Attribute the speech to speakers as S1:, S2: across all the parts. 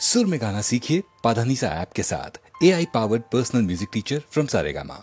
S1: सुर में गाना सीखिए पाधानीसा ऐप के साथ। AI powered personal music teacher from Saregama.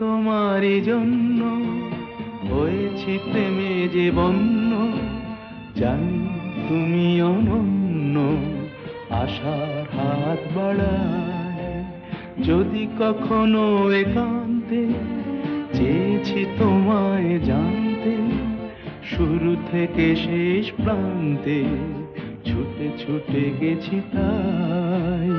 S2: তোমারই জন্য হয়েছি প্রেমে যে বন্য, জানি তুমি অনন্য, আশার হাত বাড়ায় যদি কখনো একান্তে, চেয়েছি তোমায় জানতে, শুরু থেকে শেষ প্রান্তে ছুটে ছুটে গেছি তাই।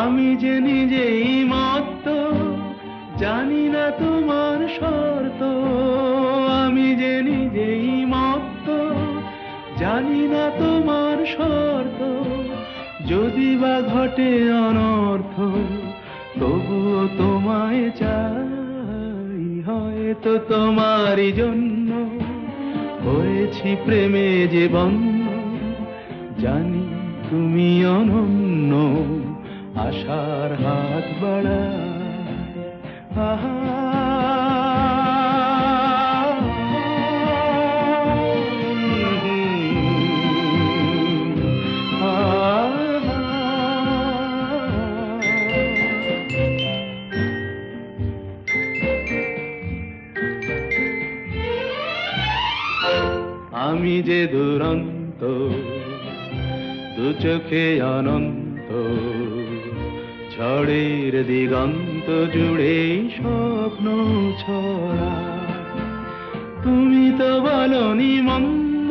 S2: আমি যে নিজেই মত্ত, জানি না তোমার শর্ত। আমি যে নিজেই মত্ত, জানি না তোমার শর্ত। যদি বা ঘটে অনর্থ, তবুও তোমায় চাই। হয়তো তোমারই জন্য হয়েছি প্রেমে যে বন্য, জানি তুমি অনন্য, আশার হাত বাড়ায়। আহা আমি যে দুরন্ত, দু চোখে অনন্ত, ঝড়ের দিগন্ত জুড়ে স্বপ্ন ছড়া। তুমি তো বলনি মন্দ,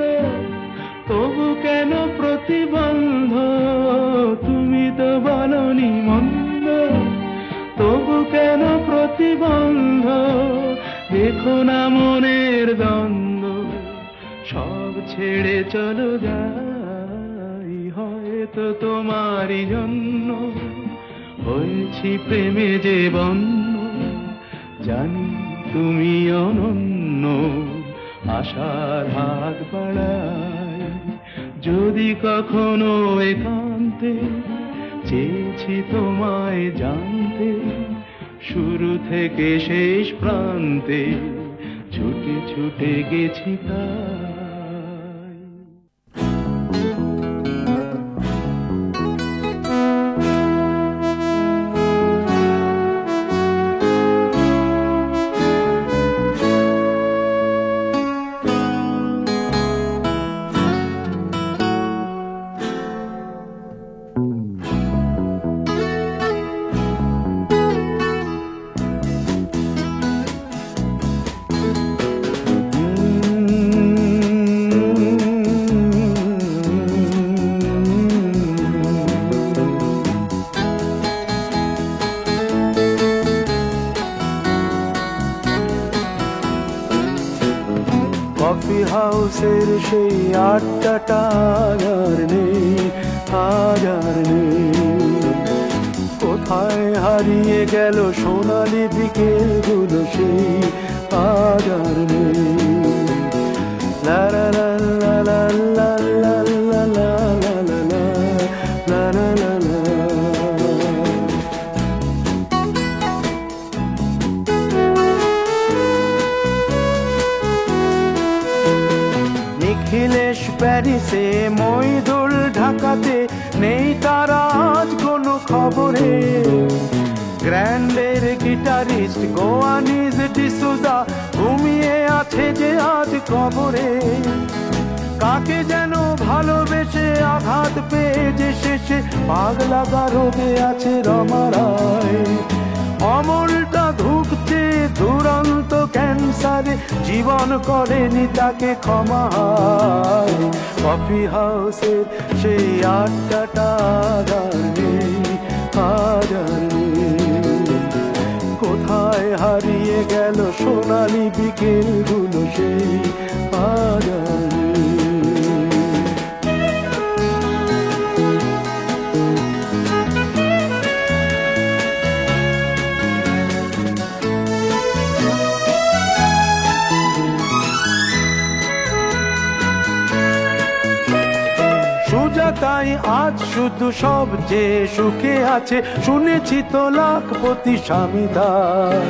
S2: তবু কেন প্রতিবন্ধ? তুমি তো বলনি মন্দ, তবু কেন প্রতিবন্ধ? দেখো না মনের দ্বন্দ্ব, সব ছেড়ে চলো যাই। হয়তো তোমারই জন্য হয়েছি প্রেমে যে বন্য, জানি তুমি অনন্য, আশার হাত বাড়ায় যদি কখনো একান্তে, চেয়েছি তোমায় জানতে, শুরু থেকে শেষ প্রান্তে ছুটে ছুটে গেছি তাই। কফি হাউসের সেই আড্ডাটা আর নেই, আজ আর নেই। কোথায় হারিয়ে গেল সোনালি বিকেলগুলো সেই, আজ আর নেই। লা লা লা লা লা লা লা লা লা লা লা লা লা লা। নিখিলেশ প্যারিসে, মইদুল ঢাকাতে, নেই তারা আজ কোনো খবরে। গ্র্যান্ডের গিটারিস্ট গোয়ানিজ ডিসুজা ঘুমিয়ে আছে যে আজ কবরে। কাকে যেন ভালোবেসে আঘাত পেয়ে যে শেষে পাগলা গারদে আছে রমা রায়। অমলটা ধুকছে দুরন্ত সংসারে জীবন করেনি তাকে ক্ষমা। কফি হাউসের সেই আড্ডাটা আর নেই, আজ আর নেই। কোথায় হারিয়ে গেল সোনালি বিকেলগুলো সেই আজ আর নেই। তাই আজ শুধু সবচেয়ে সুখে আছে, শুনেছি তো লাখপতি স্বামীদার।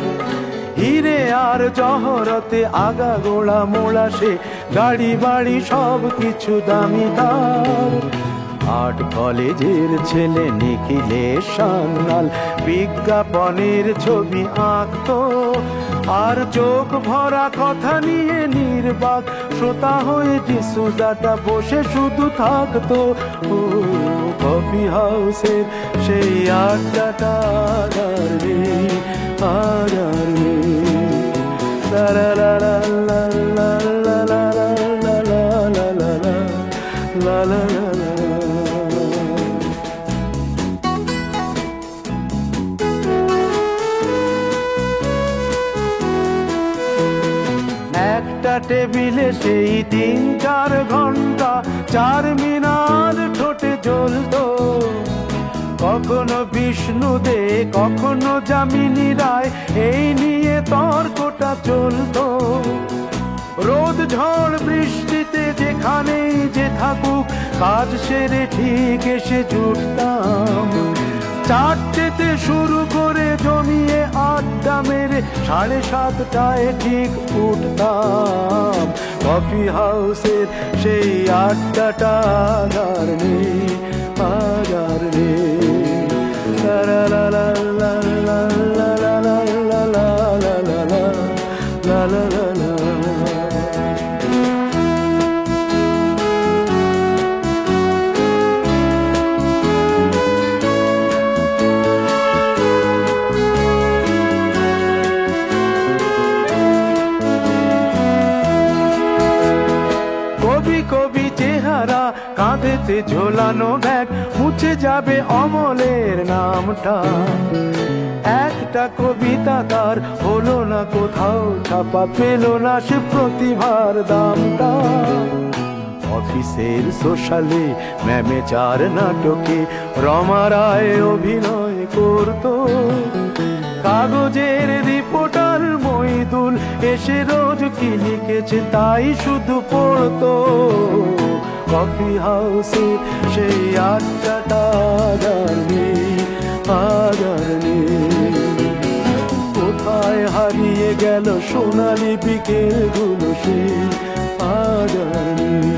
S2: হিরে আর জহরতে আগা গোড়া মোড়া সে, গাড়ি বাড়ি সব কিছু দামিদার। আর্ট কলেজের ছেলে নিখিলেশ সান্যাল বিজ্ঞাপনের ছবি আঁকতো, আর চোখ ভরা কথা নিয়ে নির্বাক শ্রোতা হয়ে ডিসুজাটা বসে শুধু থাকতো। ও কফি হাউসের সেই আড্ডাটা আর নেই, আর নেই। লা লা লা লা লা লা লা লা লা লা লা লা লা। একটা টেবিলে সেই 3-4 ঘন্টা চার মিনার ঠোঁটে জ্বলতো, কখনো বিষ্ণু দে কখনো যামিনী রায়, এই নিয়ে তর্কটা চলতো। রোদ ঝড় বৃষ্টিতে যেখানেই যে থাকুক, কাজ সেরে ঠিক এসে জুটতাম। 4টেতে শুরু করে জমিয়ে আড্ডা মেরে 7:30টায় ঠিক উঠতাম। কফি হাউসের সেই আড্ডাটা আর নেই, আর নেই। লা লা লা লা লা লা লা লা লা লা লা লা লা লা। কবি চেহারা, কাঁধেতে ঝোলানো ব্যাগ, মুছে যাবে অমলের নামটা। একটা কবিতা তার হলো না কোথাও ছাপা, পেল না সে প্রতিভার দামটা। অফিসের সোশ্যালে ম্যামে 4 নাটকে রমা রায় অভিনয় করতো। কাগজের রিপোর্টার মইদুল এসে রোজ কি লিখেছে তাই শুধু পড়তো। কফি হাউসে সেই আড্ডাটা আর নেই, আর নেই। কোথায় হারিয়ে গেল সোনালি বিকেলগুলো সেই আজ আর নেই।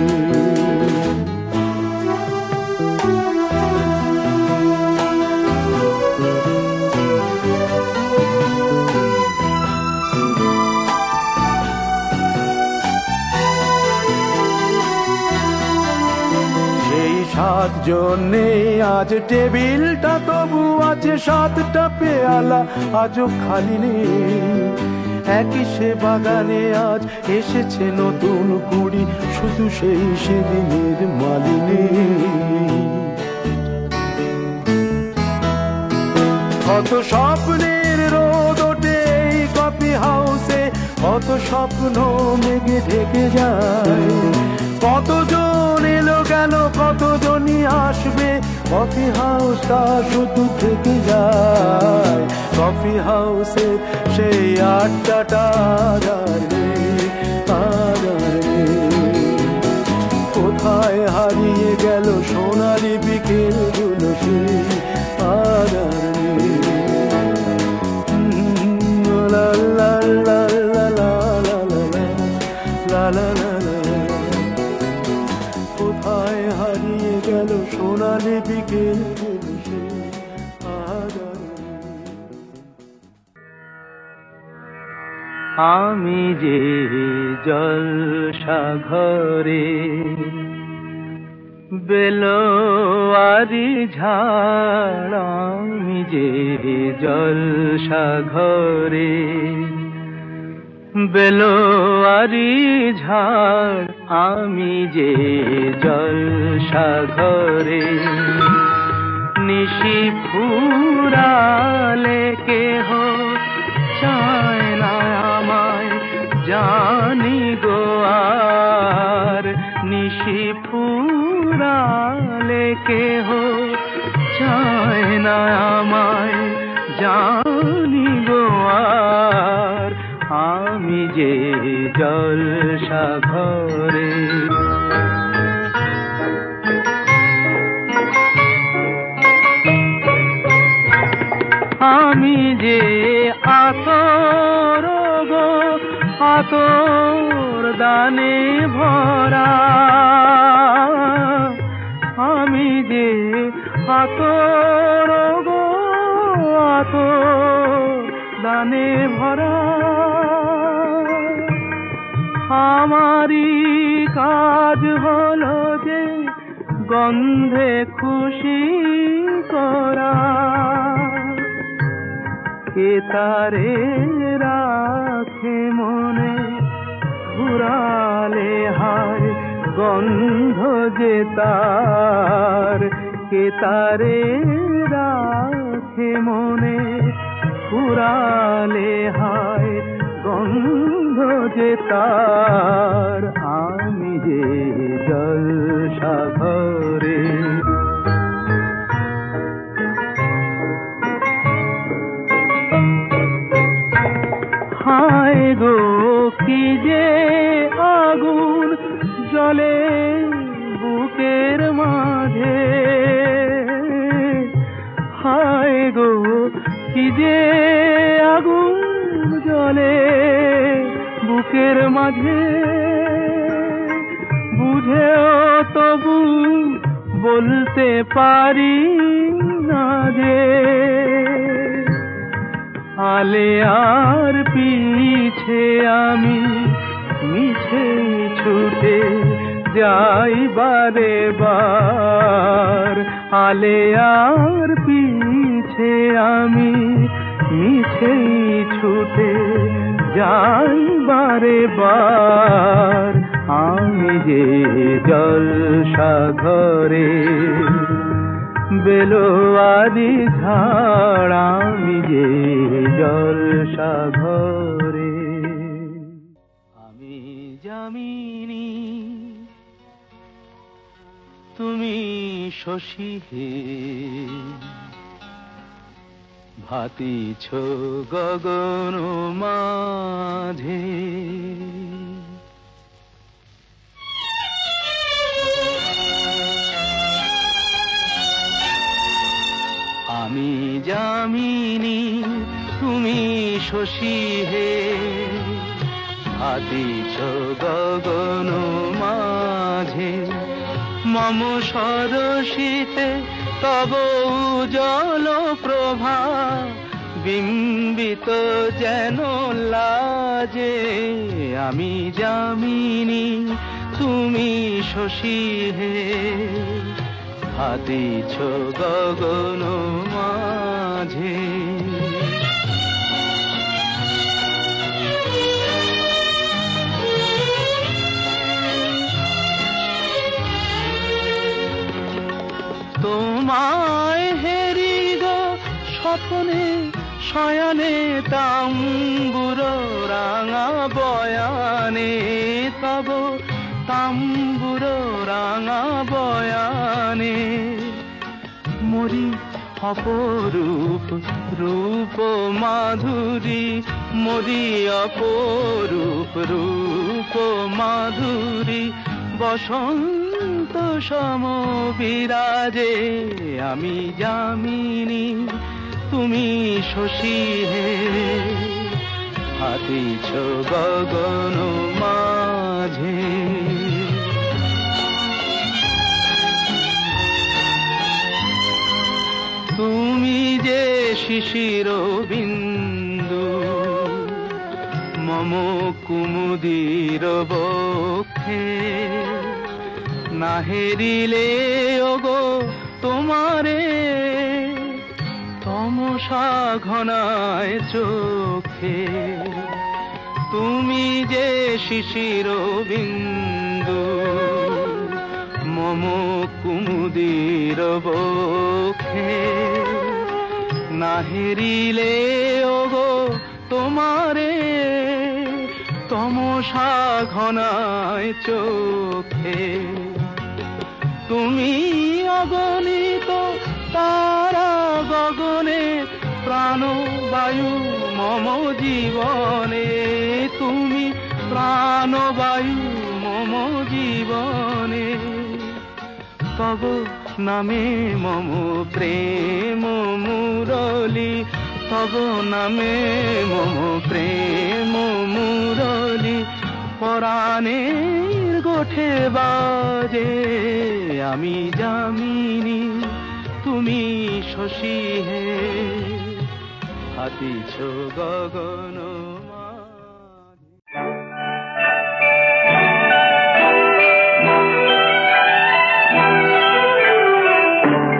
S2: সেই 7 জন নেই আজ টেবিলটা, তবু আছে 7টা পেয়ালা আজও খালি নেই। একই সে বাগানে আজ এসেছে নতুন কুড়ি, শুধু সেই সেদিনের মালিনী। কত স্বপ্নের রোদ ওঠে এই কফি হাউসে, কত স্বপ্ন মেঘে ঢেকে যায়। কতজন এলো গেল, কতজনই আসবে, কফি হাউসটা শুধু থেকে যায়। কফি হাউসে সেই আড্ডাটা আর নেই, আর নেই। কোথায় হারিয়ে গেল সোনালি বিকেলগুলো সেই আর নেই। লা লা লা লা লা লা লা লা লা। কোথায় হারিয়ে গেল সোনালি বিকেলগুলো সেই আজ আর নেই। আমি যে জলসা ঘরে বেলোয়ারি ঝাড়, আমি যে জলসা ঘরে বেলোয়ারি ঝাড় আমি যে জলসাঘরে, নিশি ফুরালে কেহ চায় না আমায় জানি গো আর, নিশি ফুরালে কেহ চায় না আমায় জানি গো আর, আমি যে জলসাঘরে। আমি যে আতর গো আতর দানে ভরা, আমি যে আতর গো আতর দানে ভরা, আমারি কাজ হলো যে গন্ধে খুশি করা, কে তারে রাখে মনে ফুরালে হায় গন্ধ যে তার, কে তারে রাখে মনে ফুরালে হায় গন্ধ যে তার, আমি যে জলসাঘরে। হায় গো কি যে আগুন জ্বলে বুকের মাঝে, হায় গো কি যে আগুন জ্বলে বুকের মাঝে, বুঝেও তবু বলতে পারি না যে, আলে আর পিছে আমি মিছে ছুটে যাই বারে বার, আলে আর পিছে আমি মিছে ছুটে যাই বারে বার, আমি যে জলসাঘরে। বেলোয়ারি ঝাড় আমি যে জলসাঘরে। আমি যামিনী তুমি শশী হে, ভাতিছ গগন মাঝে, আমি যামিনী তুমি শশী হে, ভাতিছ গগন মাঝে, মম সরসিতে তব উজ্জ্বল প্রভা বিম্বিত যেন লাজে, আমি যামিনী তুমি শশী হে, ভাতিছ গগন মাঝে। তোমায় হেরি গো স্বপ্নে শয়নে তাম্বুর রাঙা বয়ানে, তব তাম্বুর রাঙা বয়ানে, মরি অপরূপ রূপ মাধুরী, মরি অপরূপ রূপ মাধুরী, বসন্ত সম বিরাজে, আমি যামিনী তুমি শশী হে, ভাতিছ গগন মাঝে। তুমি যে শিশির বিন্দু মম কুমুদির বক্ষে, না হেরিলে ওগো তোমারে তমসা ঘনায় চোখে, তুমি যে শিশির বিন্দু মম কুমুদির বক্ষে, না হেরিলে ওগো তোমারে তমসা ঘনায় চোখে। তুমি অগণিত তারা গগনে, প্রাণবায়ু মম জীবনে। তুমি প্রাণবায়ু মম জীবনে। তব নামে মম প্রেম মুরলী, তব নামে মম প্রেম মুরলী। পরাণের গোঠে বাজে আমি যামিনী, তুমি শশী হে হাতিছ গগন।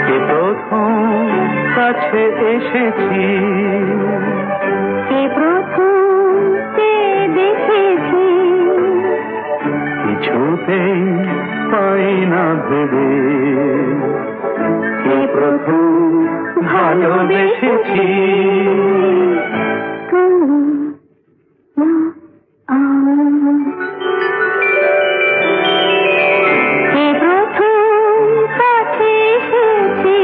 S2: কে প্রথম কাছে এসেছি,
S3: কে প্রথম দেখেছি,
S2: কিছুতেই পাই না ভেবে। কে প্রথম ভালোবেসেছি,
S3: কে প্রথম কাছে এসেছি,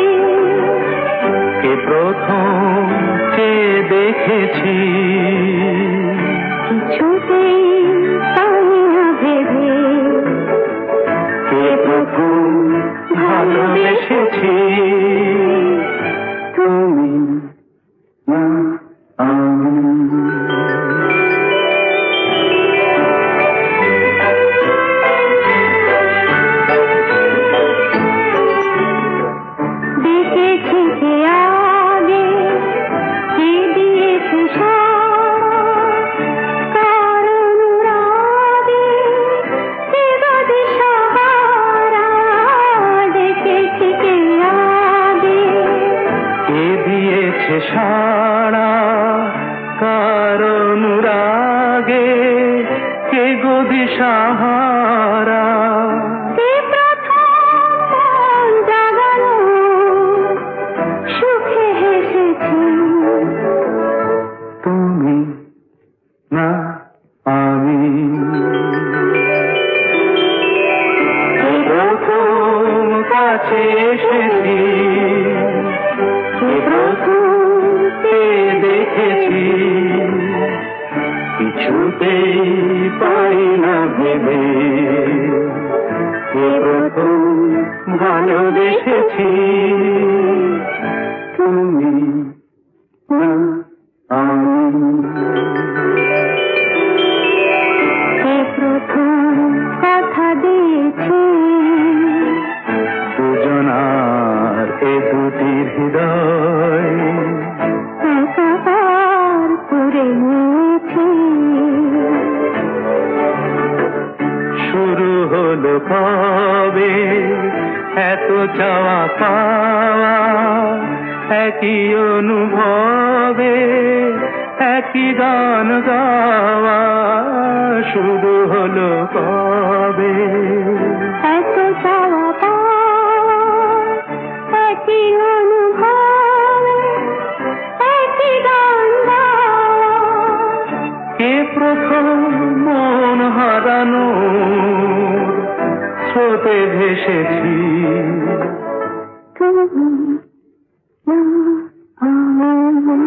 S2: কে প্রথম চেয়ে দেখেছি,
S3: কিছুতেই পাই না ভেবে।
S2: কে প্রথম ভালোবেসেছি, তুমি না আমি।
S3: দেখেছি কে আগে, কে দিয়েছে কার অনুরাগে, কে বাদে সাহারা। দেখেছি কে আগে,
S2: কে দিয়েছে সাড়া কার অনুরাগে, কে গো দিশাহারা।
S3: কে প্রথম মন জাগালো, সুখে হেসেছি,
S2: তুমি না আমি। কে প্রথম কাছে এসেছি, কে প্রথম পেয়ে দেখেছি, কিছুতেই পাই না ভেবে। কে প্রথম ভালোবেসেছি, তুমি না আমি।
S3: কে প্রথম কথা দিয়েছি,
S2: দুজনার এ দুটি হৃদয়
S3: একাকার করে নিয়েছি।
S2: শুরু হলো কবে এত চাওয়া পাওয়া, একই অনুভবে একই গান গাওয়া। শুরু হলো কবে
S3: এত চাওয়া পাওয়া, একই অনুভবে একই গান গাওয়া।
S2: কে প্রথম মন হারানো স্রোতে ভেসেছি,
S3: তুমি না আমি।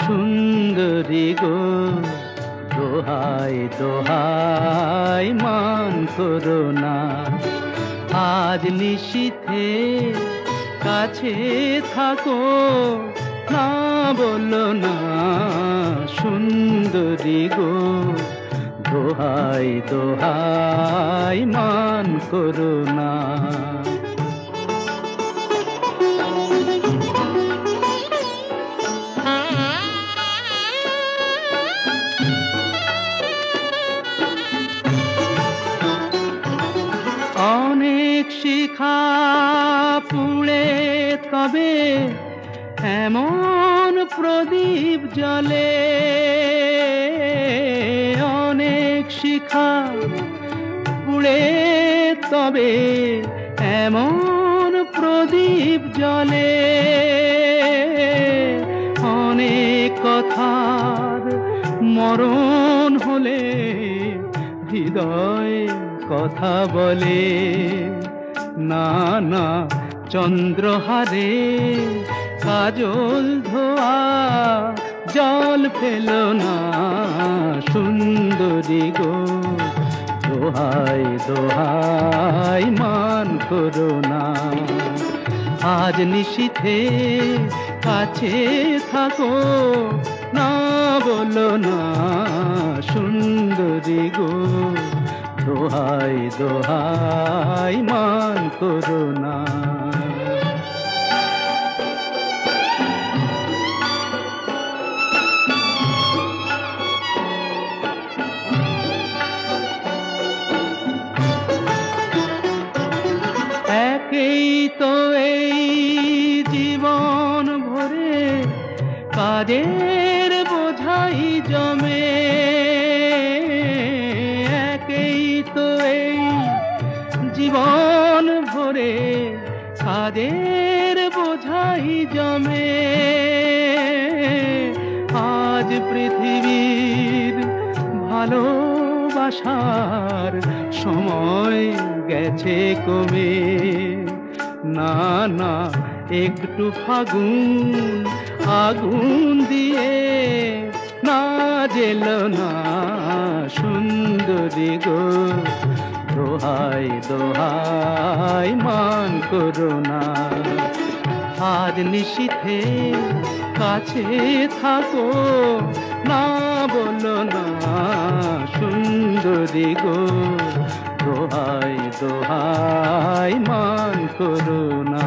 S2: সুন্দরী গো দোহাই দোহাই মান করো না, আজ নিশীথে কাছে থাকো, না বলো না। সুন্দরী গো দোহাই দোহাই মান করো না। তবে এমন প্রদীপ জ্বলে, অনেক শিখা পুড়ে তবে এমন প্রদীপ জ্বলে, অনেক কথার মরণ হলে হৃদয় কথা বলে। না না চন্দ্রহারে কাজল ধোয়া জল ফেল না সুন্দরী গো, দোহাই দোহাই মান করো না। আজ নিশীথে কাছে থাকো, না বলো না সুন্দরী গো, দোহাই দোহাই মান করো না। একেই তো এই জীবন ভরে কাজের বোঝাই জমে, একেই তো এই জীবন ভরে কাজের বোঝাই জমে। আজ পৃথিবীর ভালোবাসার সময় গেছে কমে। না না একটু ফাগুন আগুন দিয়ে না জেল না সুন্দরী গো, দোহাই দোহাই মান করো না। আজ নিশীথে কাছে থাকো, না বলো না সুন্দরী গো, দোহাই দোহাই মান করো না।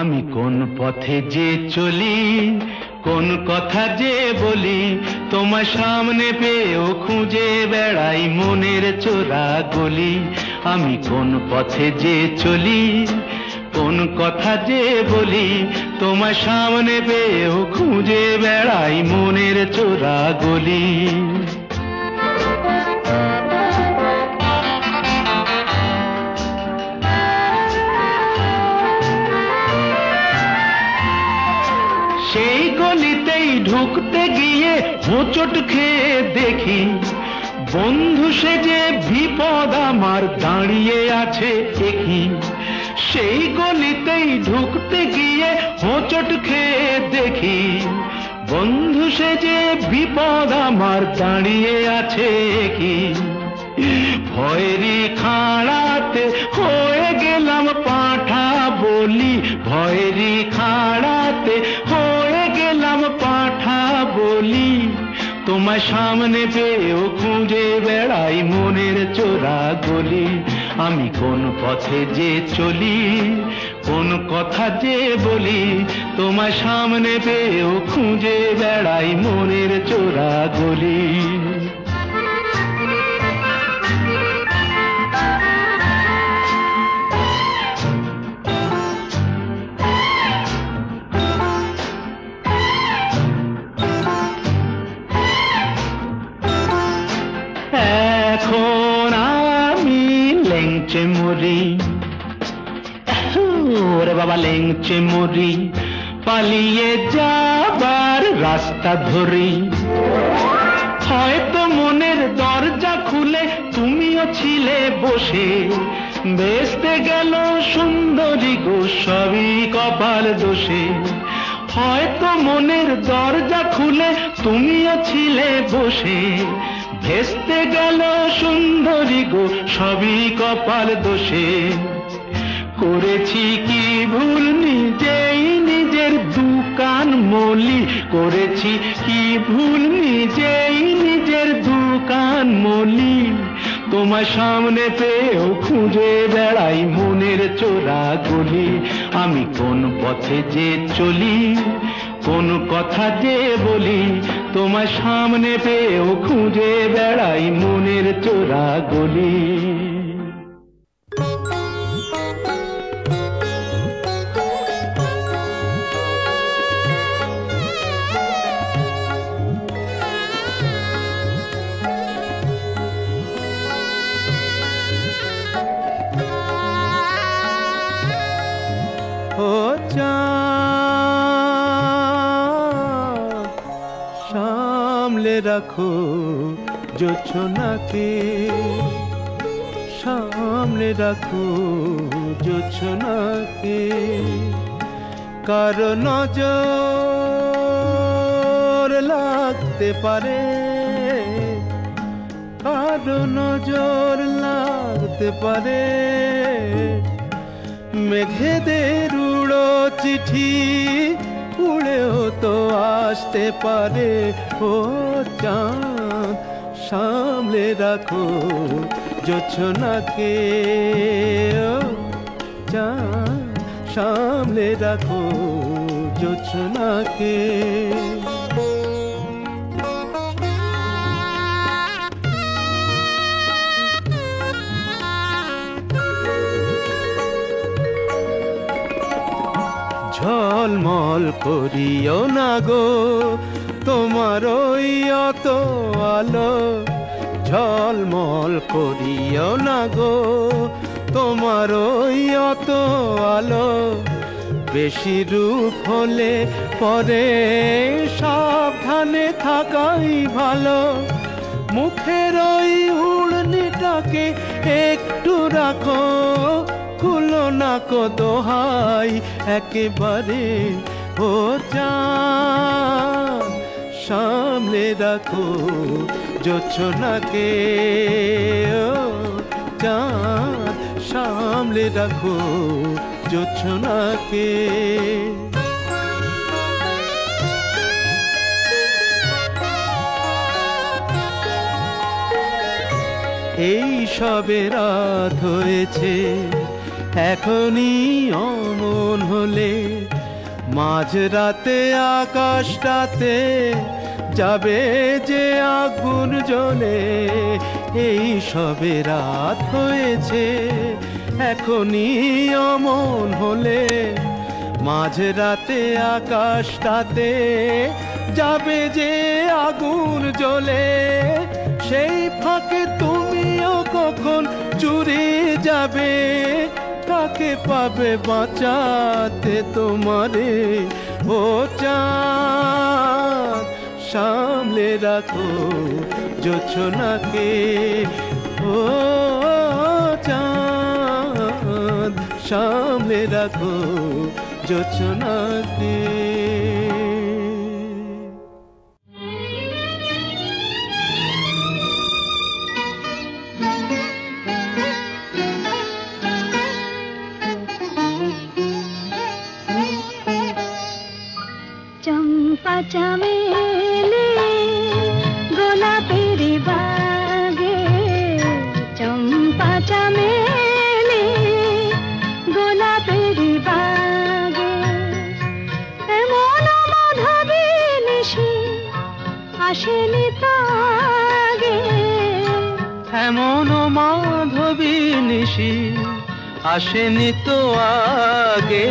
S2: আমি কোন পথে যে চলি, কোন কথা যে বলি, তোমার সামনে পেয়েও খুঁজে বেড়াই মনের চোরা গলি। আমি কোন পথে যে চলি, কোন কথা যে বলি, তোমার সামনে পেয়েও খুঁজে বেড়াই মনের চোরা গলি। সেই গলিতেই ঢুকতে গিয়ে হোঁচট খেয়ে দেখি, বন্ধু সেজে বিপদ আমার দাঁড়িয়ে আছে একই। সেই গলিতেই ঢুকতে গিয়ে হোঁচট খেয়ে দেখি, বন্ধু সেজে বিপদ আমার দাঁড়িয়ে আছে একই। ভয়েরই খাড়াতে হয়ে গেলাম পাঁঠা বলি, ভয়েরই খাড়াতে হয়ে গেলাম পাঁঠা বলি। তোমার সামনে পেয়েও খুঁজে বেড়াই মনের চোরা গলি। আমি কোন পথে যে চলি, কোন কথা যে বলি, তোমার সামনে পেয়েও খুঁজে বেড়াই মনের চোরা গলি। এখন আমি লেংচে মরি, ওরে বাবা লেংচে মরি, পালিয়ে যাবার রাস্তা ধরি। হয়তো মনের দরজা খুলে তুমিও ছিলে বসে, বেসতে গেল সুন্দরী গো সবই কপাল দোষে। হয়তো মনের দরজা খুলে তুমিও ছিলে বসে, ভেস্তে গেল সুন্দরী গো সবই কপাল দোষে। করেছি কি ভুল নিজেই নিজের দুকান মলি, করেছি কি ভুল নিজেই নিজের দুকান মলি। তোমার সামনে পেয়েও খুঁজে বেড়াই মনের চোরা গলি। আমি কোন পথে যে চলি, কোন কথা যে বলি, তোমার সামনে পেয়েও খুঁজে বেড়াই মনের চোরা গলি। ও চাঁদ, সামলে রাখো জোছনাকে, সামলে রাখো জোছনাকে। কারো নজর লাগতে পারে, কারো নজর লাগতে পারে। মেঘেদের উড়ো চিঠি উড়েও তো আসতে পারে। ও চাঁদ, সামলে রাখো জোছনাকে। ও চাঁদ, সামলে রাখো জোছনাকে। ঝলমল করিও না গো তোমার ওই অত আলো, ঝলমল করিও না গো তোমার ওই অত আলো। বেশি রূপ হলে পরে সাবধানে থাকাই ভালো। মুখের ওই উড়নিটাকে একটু রাখো, খুলো না কো দোহাই একেবারে। ও চাঁদ, সামলে রাখো জোছনাকে। ও চাঁদ, সামলে রাখো জোছনাকে। এই সবে রাত হয়েছে, এখনই অমন হলে মাঝরাতে আকাশটাতে যাবে যে আগুন জ্বলে। এই সবে রাত হয়েছে, এখনই অমন হলে মাঝরাতে আকাশটাতে যাবে যে আগুন জ্বলে। সেই ফাঁকে তুমিও কখন চুরি যাবে, কাকে পাবে বাঁচাতে তোমারে। ও চাঁদ, সামলে রাখো জোছনাকে। ও চাঁদ, সামলে রাখো জোছনাকে।
S3: চম্পা চামেলি গোলাপের বাগে, চম্পা চামেলি গোলাপের বাগে। এমন মাধবী নিশি আসেনি তো আগে,
S2: এমন মাধবী নিশি আসেনি তো আগে।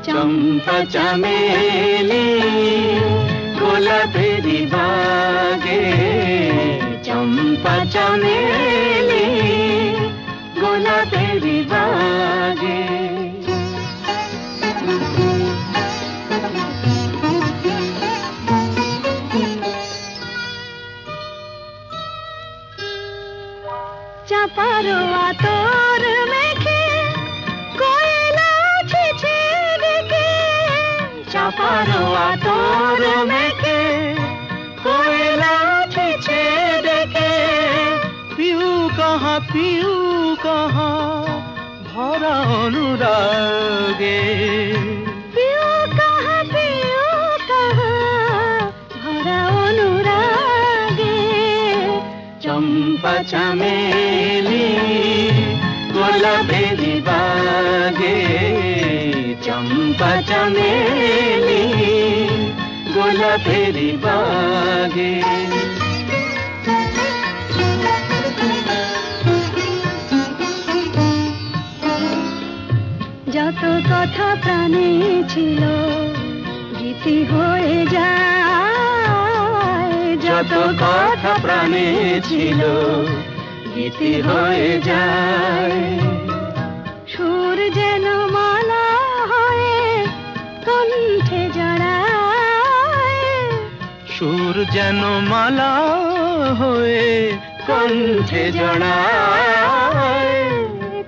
S2: চম্পা চামেলি গোলাপের বাগে, চম্পা চামেলি গোলাপের বাগে।
S3: চাপার আতর মেখে কোয়েলা ছেছে ডেকে,
S2: চাপার আতর মেখে কোয়েলা ছেছে ডেকে। পিউ কাহা ভরা অনুরাগে
S3: পিও কাহা ভরা অনুরাগে
S2: চম্পা চামেলি গোলাপেরি বাগে চম্পা চামেলি গোলাপেরি বাগে
S3: যত কথা প্রাণে ছিল গীতি হয়ে যায়
S2: যত কথা প্রাণে ছিল গীতি হয়ে যায়
S3: সুর যেন মালা হয়ে কণ্ঠে জড়ায়
S2: সুর যেন মালা হয়ে কণ্ঠে জড়ায়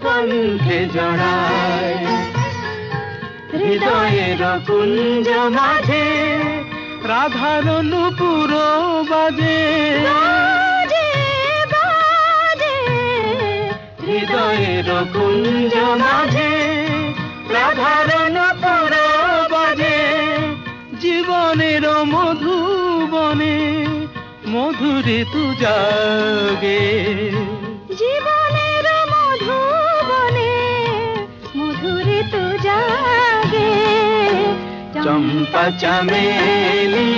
S2: কণ্ঠে জড়ায় হৃদয়ের কুঞ্জ মাঝে রাধার নূপুর বাজে
S3: বাজে বাজে
S2: হৃদয়ের কুঞ্জ মাঝে রাধার নূপুর বাজে জীবনের মধুবনে মধুরে তু জাগে
S3: জীবনের মধুবনে মধুরে তো জাগে
S2: চম্পা চামেলি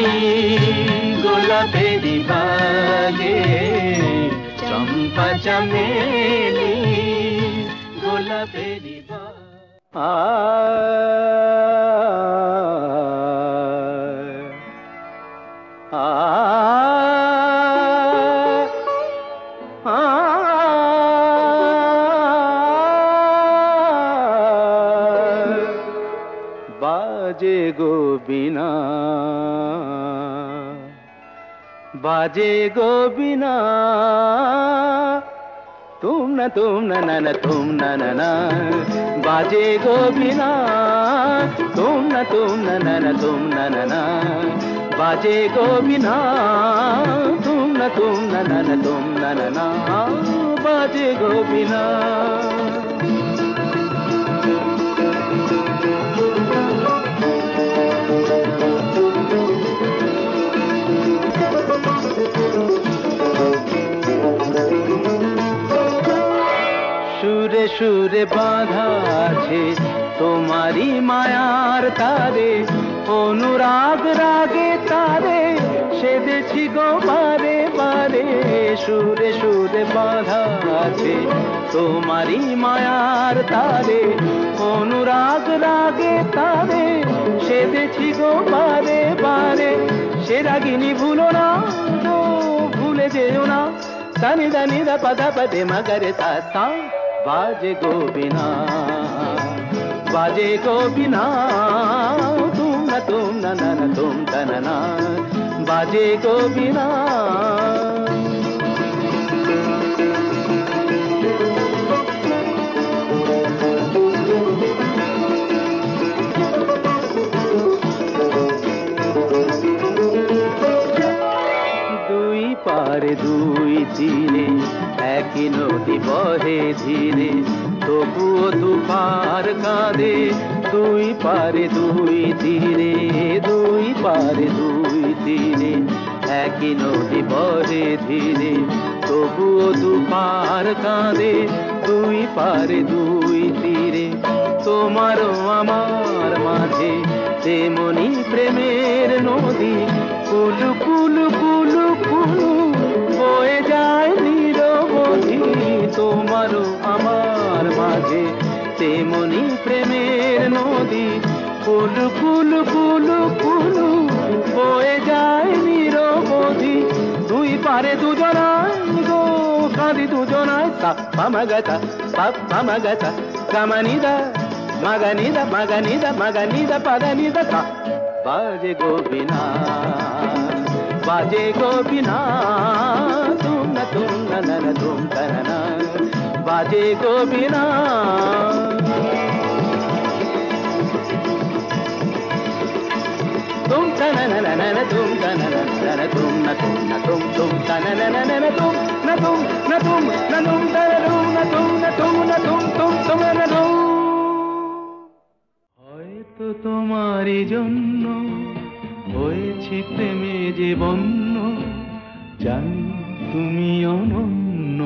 S2: গোলাপেরি বাগে চম্পা চামেলি গোলাপেরি বাজে গো বিনা बाजे गो बिना तुम न ना न तुम न ना बाजे गो बिना तुम न ना न तुम न ना बाजे गो बिना तुम न ना न तुम न ना बाजे गो बिना সুরে সুরে বাঁধা আছে তোমারি মায়ার তারে অনুরাগ রাগে তারে সেদেছি গো বারে বারে সুরে সুরে বাঁধা আছে তোমারি মায়ার তারে অনুরাগ রাগে তারে সেদেছি গো বারে বারে সে রাগিনী ভুলো না তো ভুলে যেও না দানি দানি দা পদা পদে মগরে তা बाजे गो बिना तुम न तुम तनना बाजे गो बिना দুই পারে দুই তীরে একই নদী বহে ধীরে তবুও দুপার কাঁদে দুই পারে দুই তীরে দুই পারে দুই তীরে একই নদী বহে ধীরে তবুও দুপার কাঁদে দুই পারে দুই তীরে তোমারও আমার মাঝে তেমনি প্রেমের নদী কুলু কুলু কুলু কুলু বয়ে যায় নিরবধি তোমারও আমার মাঝে তেমনি প্রেমের নদী কুলু কুলু কুলু কুলু বয়ে যায় নিরবধি দুই পারে দুজনায় গো কাঁদি দুজনায় পামাগাতা পামাগাতা গামানিদা মাগানিদা মাগানিদা মাগানিদা পাদানিদা তা बाजे गो बिना तुम न तुम तनना बाजे गो बिना तुम तनना तुम तनना तुम न तुम तनना तुम न तुम न तुम न तुम तुम न तुम न तुम तुम न तुम তোমারই জন্য হয়েছি প্রেমে যে বন্য, জানি তুমি অনন্য।